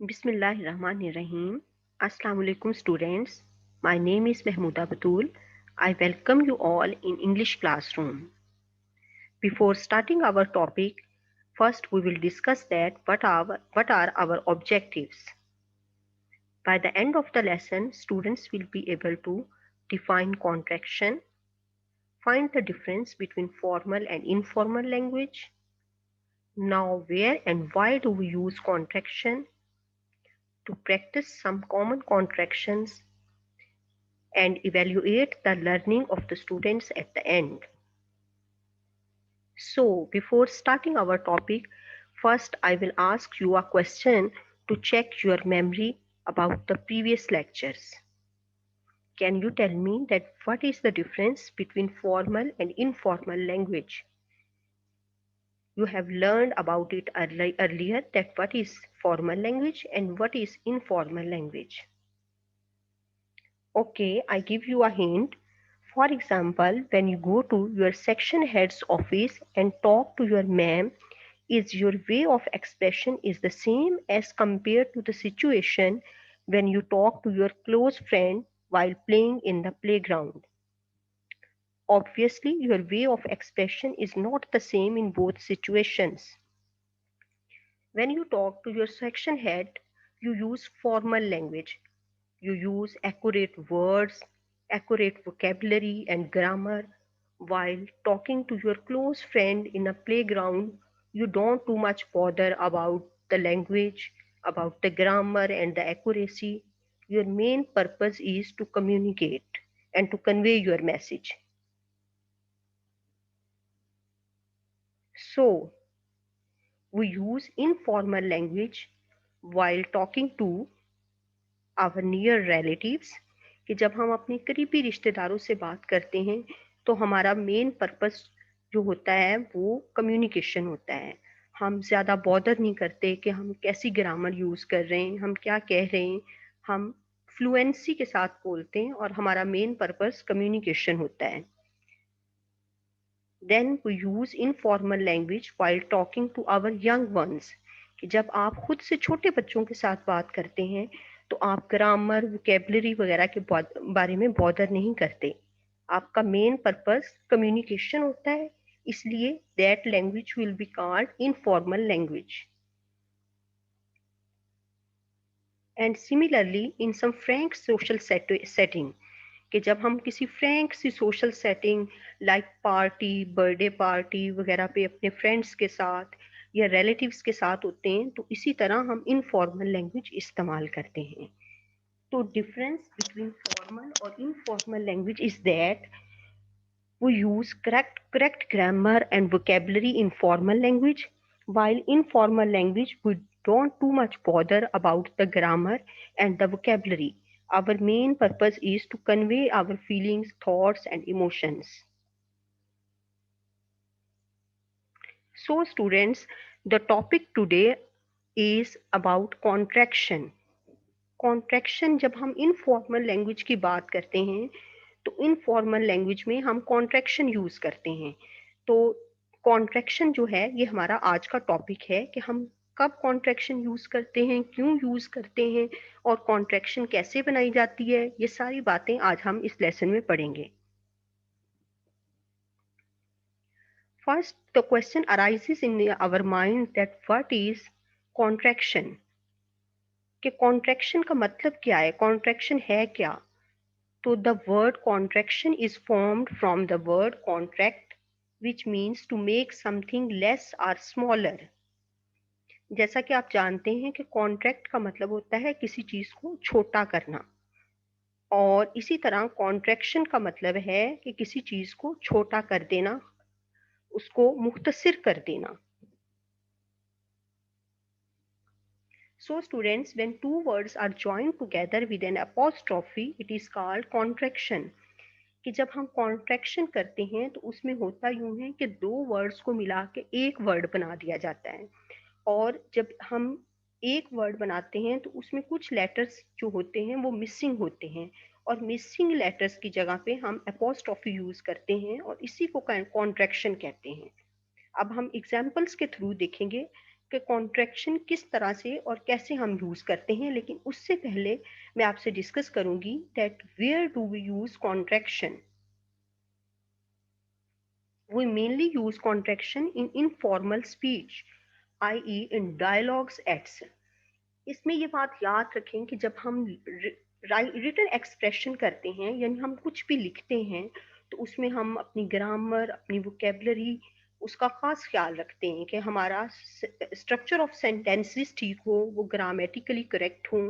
Bismillahirrahmanirrahim. Assalamu alaikum students. My name is Mahmooda Batul. I welcome you all in English classroom. Before starting our topic, first we will discuss that what are our objectives. By the end of the lesson, students will be able to define contraction, find the difference between formal and informal language. Now, where and why do we use contraction? To practice some common contractions and evaluate the learning of the students at the end. So, before starting our topic, first I will ask you a question to check your memory about the previous lectures. Can you tell me that what is the difference between formal and informal language? You have learned about it earlier that what is formal language and what is informal language. Okay, I give you a hint. For example, when you go to your section head's office and talk to your ma'am, is your way of expression is the same as compared to the situation when you talk to your close friend while playing in the playground. Obviously, your way of expression is not the same in both situations. When you talk to your section head, you use formal language. You use accurate words, accurate vocabulary and grammar. While talking to your close friend in a playground, you don't too much bother about the language, about the grammar and the accuracy. Your main purpose is to communicate and to convey your message. So, we use informal language while talking to our near relatives कि जब हम अपने करीबी रिश्तेदारों से बात करते हैं तो हमारा मेन पर्पस जो होता है वो कम्युनिकेशन होता है। हम ज़्यादा बॉदर नहीं करते कि हम कैसी ग्रामर यूज़ कर रहे हैं, हम क्या कह रहे हैं। हम फ्लुएंसी के साथ बोलते हैं और हमारा मेन पर्पस कम्युनिकेशन होता है। Then we use informal language while talking to our young ones कि जब आप खुद से छोटे बच्चों के साथ बात करते हैं तो आप ग्रामर वोकेबलरी वगैरह के बारे में बॉदर नहीं करते। आपका मेन पर्पस कम्युनिकेशन होता है, इसलिए that language will be called informal language. And similarly in some frank social setting कि जब हम किसी फ्रैंक सी social setting like party, birthday party वगैरह पे अपने फ्रेंड्स के साथ या रिलेटिव्स के साथ होते हैं तो इसी तरह हम इनफॉर्मल लैंग्वेज इस्तेमाल करते हैं। तो डिफरेंस बिटवीन फॉर्मल और informal language is that we use correct grammar and vocabulary in formal language, while in formal language we don't too much bother about the grammar and the vocabulary. Our main purpose is to convey our feelings, thoughts, and emotions. So, students, the topic today is about contraction. Contraction जब हम informal language की बात करते हैं तो informal language में हम contraction use करते हैं। तो कॉन्ट्रैक्शन जो है ये हमारा आज का टॉपिक है कि हम कब कॉन्ट्रैक्शन यूज करते हैं, क्यों यूज करते हैं और कॉन्ट्रैक्शन कैसे बनाई जाती है, ये सारी बातें आज हम इस लेसन में पढ़ेंगे। First the question arises in our mind that what is contraction, कि कॉन्ट्रैक्शन का मतलब क्या है, कॉन्ट्रैक्शन है क्या। तो the word contraction is formed from the word contract, which means to make something less or smaller. जैसा कि आप जानते हैं कि कॉन्ट्रैक्ट का मतलब होता है किसी चीज को छोटा करना, और इसी तरह कॉन्ट्रैक्शन का मतलब है कि किसी चीज को छोटा कर देना, उसको मुख्तसर कर देना। So students, when two words are joined together with an apostrophe, it is called contraction. कि जब हम कॉन्ट्रैक्शन करते हैं तो उसमें होता यूं है कि दो वर्ड्स को मिला के एक वर्ड बना दिया जाता है, और जब हम एक वर्ड बनाते हैं तो उसमें कुछ लेटर्स जो होते हैं वो मिसिंग होते हैं, और मिसिंग लेटर्स की जगह पे हम अपोस्ट्रोफी यूज करते हैं और इसी को कॉन्ट्रैक्शन कहते हैं। अब हम एग्जाम्पल्स के थ्रू देखेंगे कि कॉन्ट्रैक्शन किस तरह से और कैसे हम यूज करते हैं, लेकिन उससे पहले मैं आपसे डिस्कस करूंगी that where do we use contraction. We mainly use contraction in informal speech, i.e. in dialogues acts. इसमें ये बात याद रखें कि जब हम रिटन एक्सप्रेशन करते हैं, यानी हम कुछ भी लिखते हैं, तो उसमें हम अपनी ग्रामर, अपनी वोकेबलरी, उसका खास ख्याल रखते हैं कि हमारा स्ट्रक्चर ऑफ सेंटेंसेस ठीक हो, वो ग्रामेटिकली करेक्ट हो,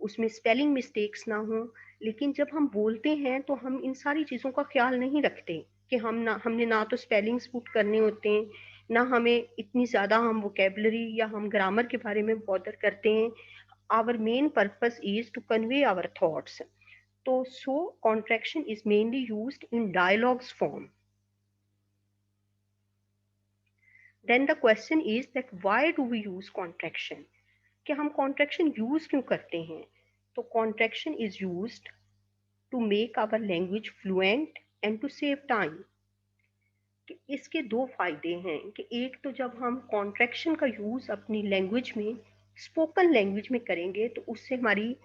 उसमें स्पेलिंग मिस्टेक्स ना हो। लेकिन जब हम बोलते हैं तो हम इन सारी चीज़ों का ख्याल नहीं रखते कि हमने ना तो स्पेलिंग्स पुट करने होते हैं, ना हमें इतनी ज़्यादा हम वोकेबलरी या हम ग्रामर के बारे में बॉदर करते हैं। Our main purpose is to convey our thoughts. So contraction is mainly used in dialogues form. Then the question is that why do we use contraction? कि हम contraction use क्यों करते हैं? तो contraction is used to make our language fluent and to save time. कि इसके दो फायदे हैं कि एक तो जब हम कॉन्ट्रैक्शन का यूज अपनी लैंग्वेज में, स्पोकन लैंग्वेज में करेंगे, तो उससे हमारी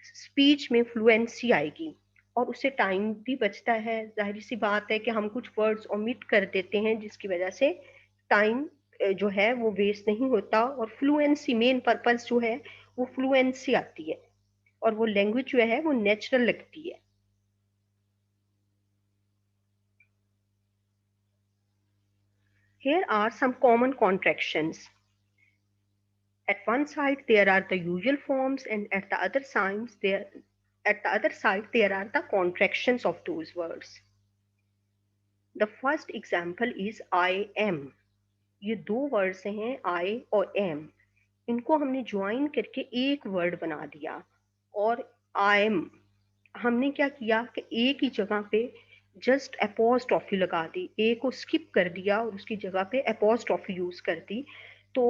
स्पीच में फ्लुएंसी आएगी और उससे टाइम भी बचता है। जाहिर सी बात है कि हम कुछ वर्ड्स ओमिट कर देते हैं जिसकी वजह से टाइम जो है वो वेस्ट नहीं होता, और फ्लुएंसी मेन पर्पस जो है वो फ्लुएंसी आती है और वो लैंग्वेज जो है वो नेचुरल लगती है। Here are some common contractions. At one side there are the usual forms, and at the other side there are the contractions of those words. The first example is I am. ये दो words हैं I और am, इनको हमने join करके एक word बना दिया। और I am हमने क्या किया कि एक ही जगह पे जस्ट एपोस्ट्रॉफी लगा दी, ए को स्किप कर दिया और उसकी जगह पे एपोस्ट्रॉफी यूज कर दी। तो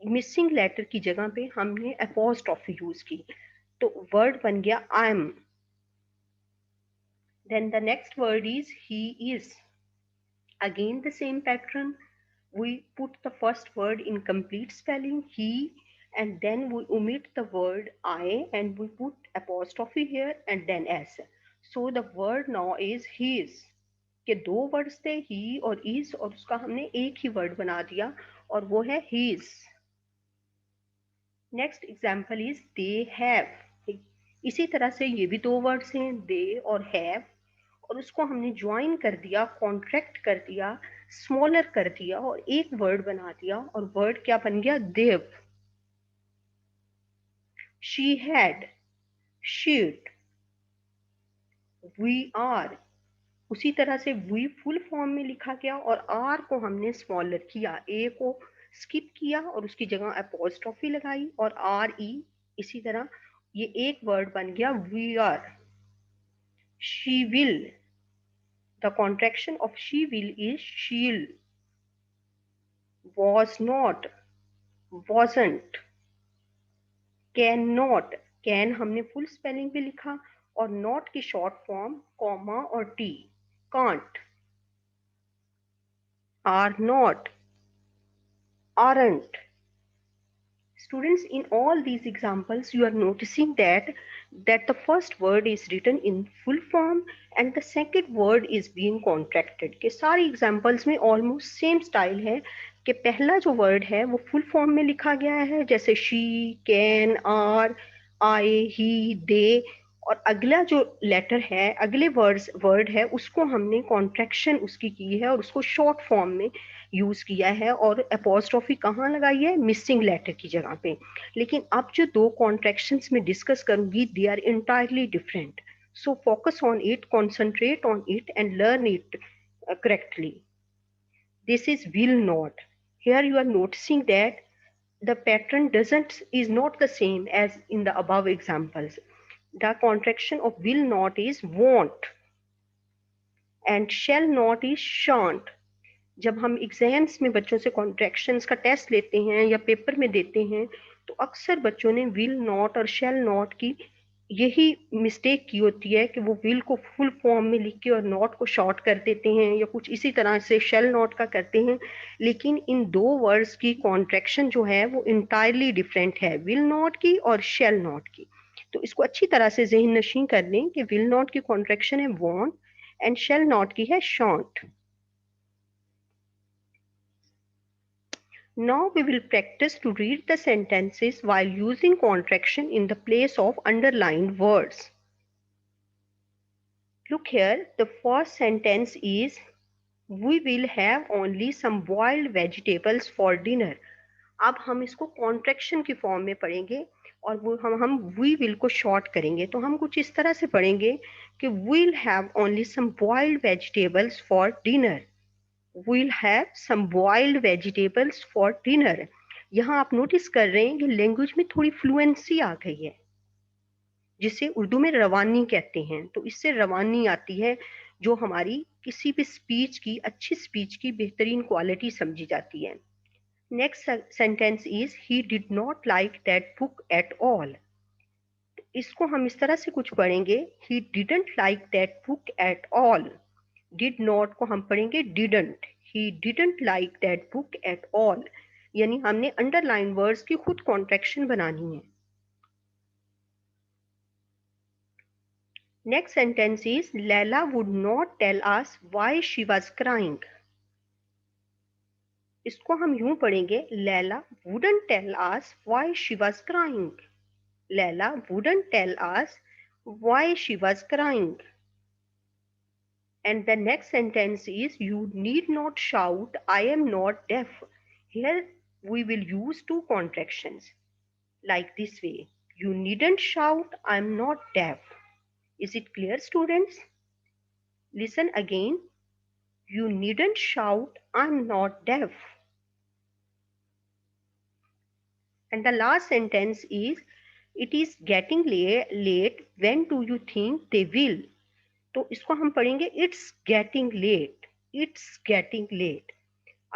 मिसिंग लेटर की जगह पे हमने एपोस्ट्रॉफी यूज की, तो वर्ड बन गया I am. Then the next word is he is. Again the same pattern, we put the first word in complete spelling he, and then we omit the word I and we put apostrophe here and then s. So the word now is his. के दो words थे he और is, और उसका हमने एक ही word बना दिया और वो है his. Next example is they have. इसी तरह से ये भी दो वर्ड्स हैं दे और हैव, और उसको हमने ज्वाइन कर दिया, कॉन्ट्रैक्ट कर दिया, स्मॉलर कर दिया और एक वर्ड बना दिया, और वर्ड क्या बन गया they've. She had, she'd, we are. उसी तरह से वी फुल फॉर्म में लिखा गया और आर को हमने स्मॉलर किया, ए को स्किप किया और उसकी जगह अपोस्ट्रोफी लगाई और आर ई। इसी तरह ये एक वर्ड बन गया we are. She will, the contraction of she will is she'll. was not, wasn't, can not, can हमने फुल स्पेलिंग पे लिखा और नॉट की शॉर्ट फॉर्म कॉमा और T, can't, are not, aren't. Students, in all these examples you are noticing that the first word is written in full form and the second word is being contracted. के सारी examples में almost same style है कि पहला जो word है वो full form में लिखा गया है, जैसे she, can, are, I, he, they, और अगला जो लेटर है, अगले वर्ड है, उसको हमने कॉन्ट्रैक्शन उसकी की है और उसको शॉर्ट फॉर्म में यूज किया है और अपोस्ट्रोफी कहाँ लगाई है, मिसिंग लेटर की जगह पे। लेकिन अब जो दो कॉन्ट्रैक्शंस में डिस्कस करूंगी they are entirely different, so focus on it, concentrate on it and learn it correctly. This is will not. Here you are noticing that the pattern doesn't is not the same as in the above examples. The contraction of will not is won't and shall not is shan't. जब हम exams में बच्चों से contractions का test लेते हैं या paper में देते हैं, तो अक्सर बच्चों ने विल नॉट और शैल नॉट की यही मिस्टेक की होती है कि वो विल को फुल फॉर्म में लिख के और नॉट को शॉर्ट कर देते हैं, या कुछ इसी तरह से शेल नॉट का करते हैं। लेकिन इन दो वर्ड्स की कॉन्ट्रैक्शन जो है वो इंटायरली डिफरेंट है, विल नॉट की और शेल नॉट की। तो इसको अच्छी तरह से ज़हन नशीं कर लें कि विल नॉट की कॉन्ट्रैक्शन है वॉन्ट एंड शेल नॉट की है शॉन्ट। Now we will practice to read the sentences while using contraction in the place of underlined words. Look here, the first sentence is we will have only some boiled vegetables for dinner. अब हम इसको contraction की form में पढ़ेंगे और वो हम we will को शॉर्ट करेंगे। तो हम कुछ इस तरह से पढ़ेंगे कि we'll have only some boiled vegetables for dinner. We'll have some boiled vegetables for dinner. यहाँ आप नोटिस कर रहे हैं कि लैंग्वेज में थोड़ी फ्लुएंसी आ गई है, जिसे उर्दू में रवानी कहते हैं। तो इससे रवानी आती है, जो हमारी किसी भी स्पीच की, अच्छी स्पीच की बेहतरीन क्वालिटी समझी जाती है। Next sentence is he did not like that book at all. इसको हम इस तरह से कुछ पढ़ेंगे, he didn't like that book at all. Did not को हम पढ़ेंगे didn't, he didn't like that book at all. यानी हमने अंडरलाइन वर्ड्स की खुद कॉन्ट्रैक्शन बनानी है। Next sentence is Laila would not tell us why she was crying. इसको हम यूं पढ़ेंगे, Laila wouldn't tell us why she was crying. Laila wouldn't tell us why she was crying. And the next sentence is you need not shout, I am not deaf. Here we will use two contractions like this way. You needn't shout, I am not deaf. Is it clear, students? Listen again. You needn't shout, I'm not deaf. And the last sentence is, it is getting late, when do you think they will? तो इसको हम पढ़ेंगे, it's getting late, it's getting late.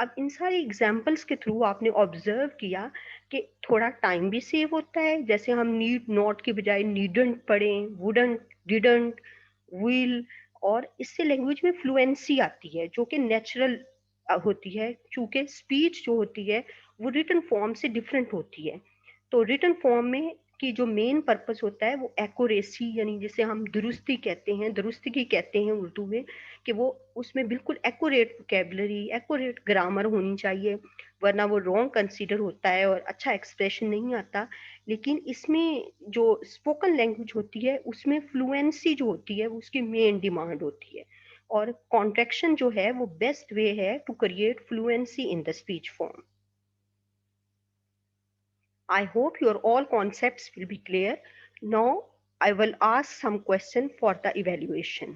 अब इन सारे examples के through आपने observe किया कि थोड़ा टाइम भी सेव होता है। जैसे हम नीड नॉट के बजाय नीडंट पढ़ें, वुडंट, डिडंट, विल, और इससे लैंग्वेज में फ्लुएंसी आती है जो कि नेचुरल होती है, क्योंकि स्पीच जो होती है वो रिटन फॉर्म से डिफरेंट होती है। तो रिटन फॉर्म में की जो मेन पर्पस होता है वो एक्यूरेसी, यानी जिसे हम दुरुस्ती कहते हैं, दुरुस्ती कहते हैं उर्दू में, कि वो उसमें बिल्कुल एक्यूरेट वोकेबलरी, एक्यूरेट ग्रामर होनी चाहिए, वरना वो रॉन्ग कंसीडर होता है और अच्छा एक्सप्रेशन नहीं आता। लेकिन इसमें जो स्पोकन लैंग्वेज होती है उसमें फ्लुएंसी जो होती है वो उसकी मेन डिमांड होती है, और कॉन्ट्रैक्शन जो है वो बेस्ट वे है to create fluency in the speech form. I hope your all concepts will be clear. Now I will ask some question for the evaluation.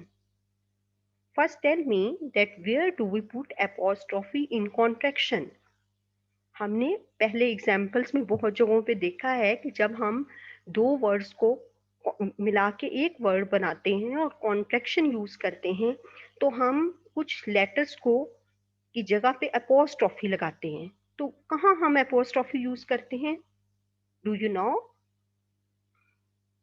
First tell me that where do we put apostrophe in contraction? हमने पहले examples में बहुत जगहों पे देखा है कि जब हम दो वर्ड्स को मिला के एक वर्ड बनाते हैं और कॉन्ट्रैक्शन यूज करते हैं, तो हम कुछ लेटर्स को की जगह पे अपोस्ट्रॉफी लगाते हैं। तो कहाँ हम अपोस्ट्रॉफी यूज करते हैं? Do you know?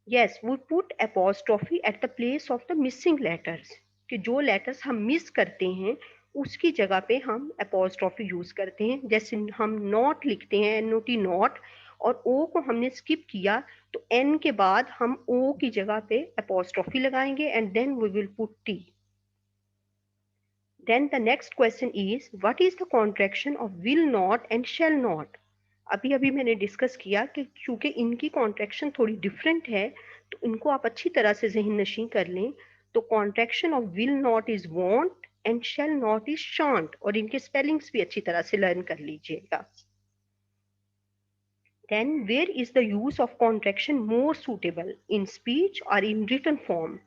Yes, we put apostrophe at the place of the missing letters, कि जो लेटर्स हम मिस करते हैं उसकी जगह पे हम apostrophe यूज करते हैं। जैसे हम नॉट लिखते हैं, NOT नॉट, और ओ को हमने स्किप किया तो एन के बाद हम ओ की जगह पे apostrophe लगाएंगे and then we will put T. Then the next question is, what is the contraction of will not and shall not? अभी अभी मैंने डिस्कस किया कि क्योंकि इनकी कॉन्ट्रैक्शन थोड़ी डिफरेंट है, तो इनको आप अच्छी तरह से ज़हन नशीं कर लें। तो contraction of will not is won't and shall not is shan't, और इनके स्पेलिंग्स भी अच्छी तरह से लर्न कर लीजिएगा। Then where is the use of contraction more suitable, in speech or in written form?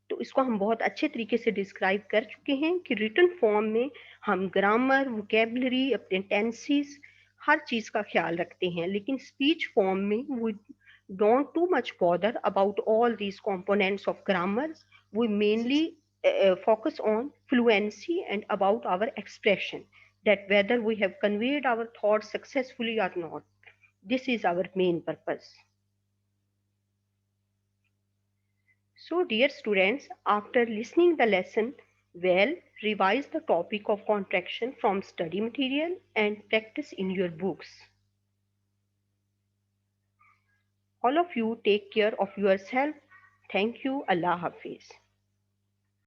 तो इसको हम बहुत अच्छे तरीके से डिस्क्राइब कर चुके हैं कि रिटन फॉर्म में हम ग्रामर, वोकेबलरी, अपने टेंसेस, हर चीज़ का ख्याल रखते हैं, लेकिन स्पीच फॉर्म में we don't too much bother about all these components of grammar. We mainly focus on fluency and about our expression, that whether we have conveyed our thoughts successfully or not. This is our main purpose. So, dear students, after listening the lesson, well, revise the topic of contraction from study material and practice in your books. All of you take care of yourself. Thank you. Allah Hafiz.